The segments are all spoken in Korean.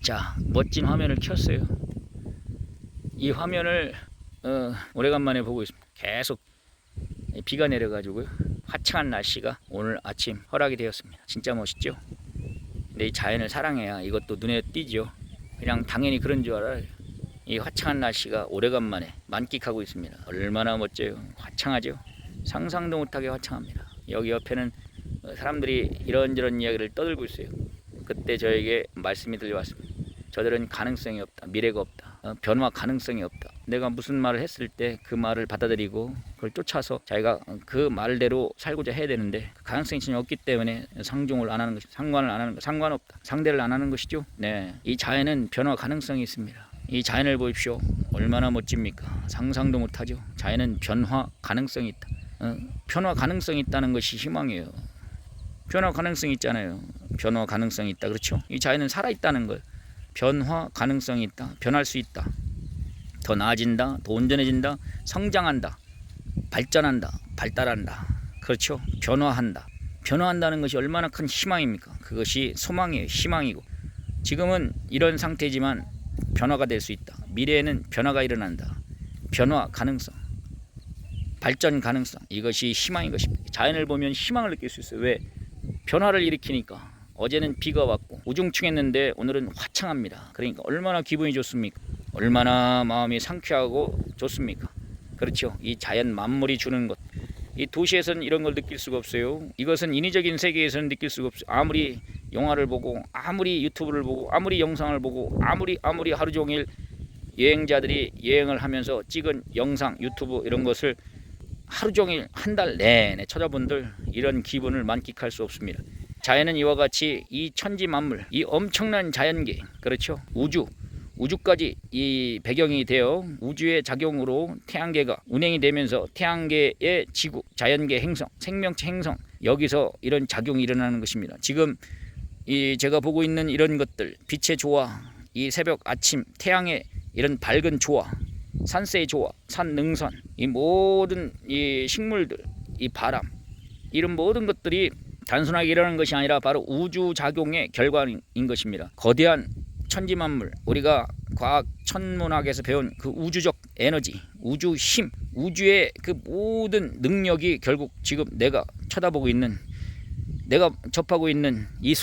자, 멋진 화면을 켰어요. 이 화면을 오래간만에 보고 있습니다. 계속 비가 내려가지고요. 화창한 날씨가 오늘 아침 허락이 되었습니다. 진짜 멋있죠? 근데 이 자연을 사랑해야 이것도 눈에 띄죠. 그냥 당연히 그런 줄 알아요. 이 화창한 날씨가 오래간만에 만끽하고 있습니다. 얼마나 멋져요. 화창하죠. 상상도 못하게 화창합니다. 여기 옆에는 사람들이 이런저런 이야기를 떠들고 있어요. 그때 저에게 말씀이 들려왔습니다. 저들은 가능성이 없다. 미래가 없다. 변화 가능성이 없다. 내가 무슨 말을 했을 때 그 말을 받아들이고 그걸 쫓아서 자기가 그 말대로 살고자 해야 되는데 그 가능성이 전혀 없기 때문에 상종을 안 하는 것이, 상관을 안 하는 것, 상관없다. 상대를 안 하는 것이죠. 네, 이 자연은 변화 가능성이 있습니다. 이 자연을 보십시오. 얼마나 멋집니까? 상상도 못하죠. 자연은 변화 가능성이 있다. 변화 가능성이 있다는 것이 희망이에요. 변화 가능성이 있잖아요. 변화 가능성이 있다. 그렇죠? 이 자연은 살아있다는 걸. 변화 가능성이 있다. 변할 수 있다. 더 나아진다. 더 온전해진다. 성장한다. 발전한다. 발달한다. 그렇죠? 변화한다. 변화한다는 것이 얼마나 큰 희망입니까? 그것이 소망이에요. 희망이고. 지금은 이런 상태지만 변화가 될 수 있다. 미래에는 변화가 일어난다. 변화 가능성. 발전 가능성. 이것이 희망인 것입니다. 자연을 보면 희망을 느낄 수 있어요. 왜? 변화를 일으키니까. 어제는 비가 왔고 우중충했는데 오늘은 화창합니다. 그러니까 얼마나 기분이 좋습니까? 얼마나 마음이 상쾌하고 좋습니까? 그렇죠. 이 자연 만물이 주는 것. 이 도시에서는 이런 걸 느낄 수가 없어요. 이것은 인위적인 세계에서는 느낄 수가 없어요. 아무리 영화를 보고 아무리 유튜브를 보고 아무리 영상을 보고 아무리 하루 종일 여행자들이 여행을 하면서 찍은 영상 유튜브 이런 것을 하루 종일 한 달 내내 찾아본들 이런 기분을 만끽할 수 없습니다. 자연은 이와 같이 이 천지 만물, 이 엄청난 자연계, 그렇죠? 우주까지 이 배경이 되어 우주의 작용으로 태양계가 운행이 되면서 태양계의 지구, 자연계 행성, 생명체 행성, 여기서 이런 작용이 일어나는 것입니다. 지금 이 제가 보고 있는 이런 것들, 빛의 조화, 이 새벽 아침 태양의 이런 밝은 조화, 산세의 조화, 산 능선, 이 모든 이 식물들, 이 바람, 이런 모든 것들이 단순하게 일어나는 것이 아니라 바로 우주 작용의 결과인 것입니다. 거대한 천지만물, 우리가 과학 천문학에서 배운 그 우주적 에너지, 우주 힘, 우주의 그 모든 능력이 결국 지금 내가 쳐다보고 있는, 내가 접하고 있는 이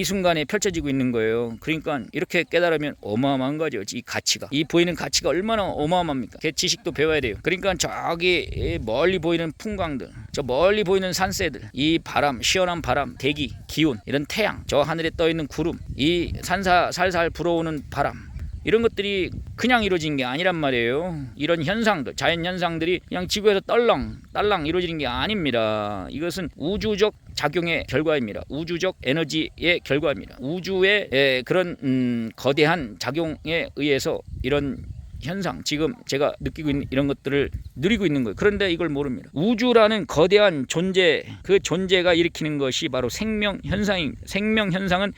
순간에 펼쳐지고 있는 거예요. 그러니까 이렇게 깨달으면 어마어마한 거죠. 이 가치가, 이 보이는 가치가 얼마나 어마어마합니까? 그 지식도 배워야 돼요. 그러니까 저기 멀리 보이는 풍광들, 저 멀리 보이는 산새들, 이 바람, 시원한 바람, 대기, 기온, 이런 태양, 저 하늘에 떠 있는 구름, 이 산사 살살 불어오는 바람, 이런 것들이 그냥 이루어진 게 아니란 말이에요. 이런 현상들, 자연 현상들이 그냥 지구에서 딸랑 이루어지는 게 아닙니다. 이것은 우주적 작용의 결과입니다. 우주적 에너지의 결과입니다. 우주의 그런 거대한 작용에 의해서 이런 현상, 지금 제가 느끼고 있는 이런 것들을 누리고 있는 거예요. 그런데 이걸 모릅니다. 우주라는 거대한 존재, 그 존재가 일으키는 것이 바로 생명 현상입니다. 생명 현상은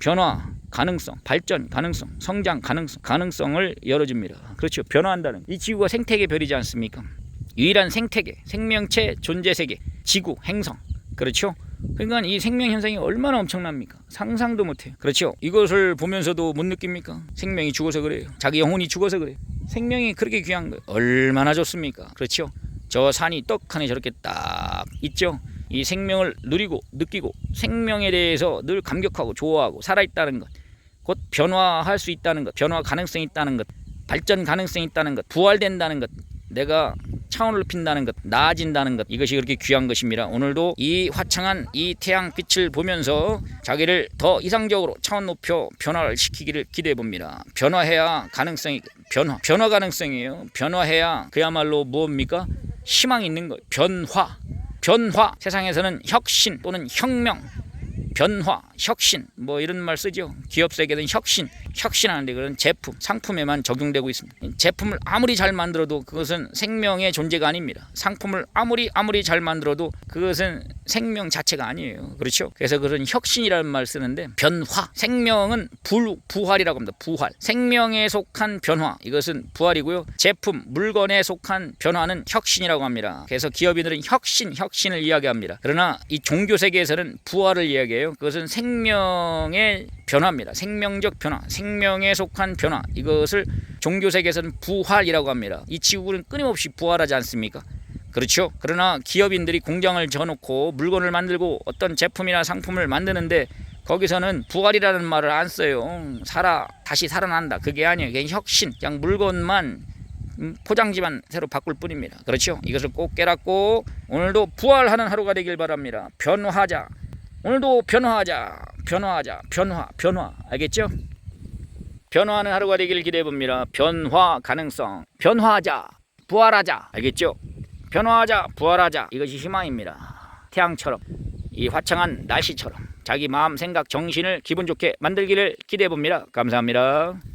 변화 가능성, 발전 가능성, 성장 가능성을 열어줍니다. 그렇죠. 변화한다는, 이 지구가 생태계 별이지 않습니까? 유일한 생태계, 생명체 존재 세계, 지구, 행성. 그렇죠. 그러니까 이 생명 현상이 얼마나 엄청납니까? 상상도 못해요. 그렇죠. 이것을 보면서도 못 느낍니까? 생명이 죽어서 그래요. 자기 영혼이 죽어서 그래요. 생명이 그렇게 귀한 거예요. 얼마나 좋습니까? 그렇죠. 저 산이 떡하니 저렇게 딱 있죠. 이 생명을 누리고 느끼고 생명에 대해서 늘 감격하고 좋아하고 살아있다는 것, 곧 변화할 수 있다는 것, 변화 가능성이 있다는 것, 발전 가능성이 있다는 것, 부활된다는 것, 내가 차원을 높인다는 것, 나아진다는 것, 이것이 그렇게 귀한 것입니다. 오늘도 이 화창한 이 태양빛을 보면서 자기를 더 이상적으로 차원 높여 변화를 시키기를 기대해 봅니다. 변화해야 가능성이, 변화 가능성이에요. 변화해야 그야말로 무엇입니까? 희망이 있는 거예요. 변화. 세상에서는 혁신 또는 혁명, 변화, 혁신, 뭐 이런 말 쓰죠. 기업 세계는 혁신하는데 그런 제품, 상품에만 적용되고 있습니다. 제품을 아무리 잘 만들어도 그것은 생명의 존재가 아닙니다. 상품을 아무리 잘 만들어도 그것은 생명 자체가 아니에요. 그렇죠? 그래서 그런 혁신이라는 말 쓰는데, 변화, 생명은 부활이라고 합니다. 부활, 생명에 속한 변화, 이것은 부활이고요. 제품, 물건에 속한 변화는 혁신이라고 합니다. 그래서 기업인들은 혁신을 이야기합니다. 그러나 이 종교 세계에서는 부활을 이야기해요. 있는데요. 그것은 생명의 변화입니다. 생명적 변화, 생명에 속한 변화. 이것을 종교세계에서는 부활이라고 합니다. 이 지구는 끊임없이 부활하지 않습니까? 그렇죠. 그러나 기업인들이 공장을 져놓고 물건을 만들고 어떤 제품이나 상품을 만드는데 거기서는 부활이라는 말을 안 써요. 다시 살아난다. 그게 아니에요. 그냥 혁신, 그냥 물건만 포장지만 새로 바꿀 뿐입니다. 그렇죠. 이것을 꼭 깨닫고 오늘도 부활하는 하루가 되길 바랍니다. 변화하자. 오늘도 변화. 알겠죠? 변화하는 하루가 되길 기대해 봅니다. 변화 가능성. 변화하자. 부활하자. 알겠죠? 변화하자. 부활하자. 이것이 희망입니다. 태양처럼, 이 화창한 날씨처럼 자기 마음, 생각, 정신을 기분 좋게 만들기를 기대해 봅니다. 감사합니다.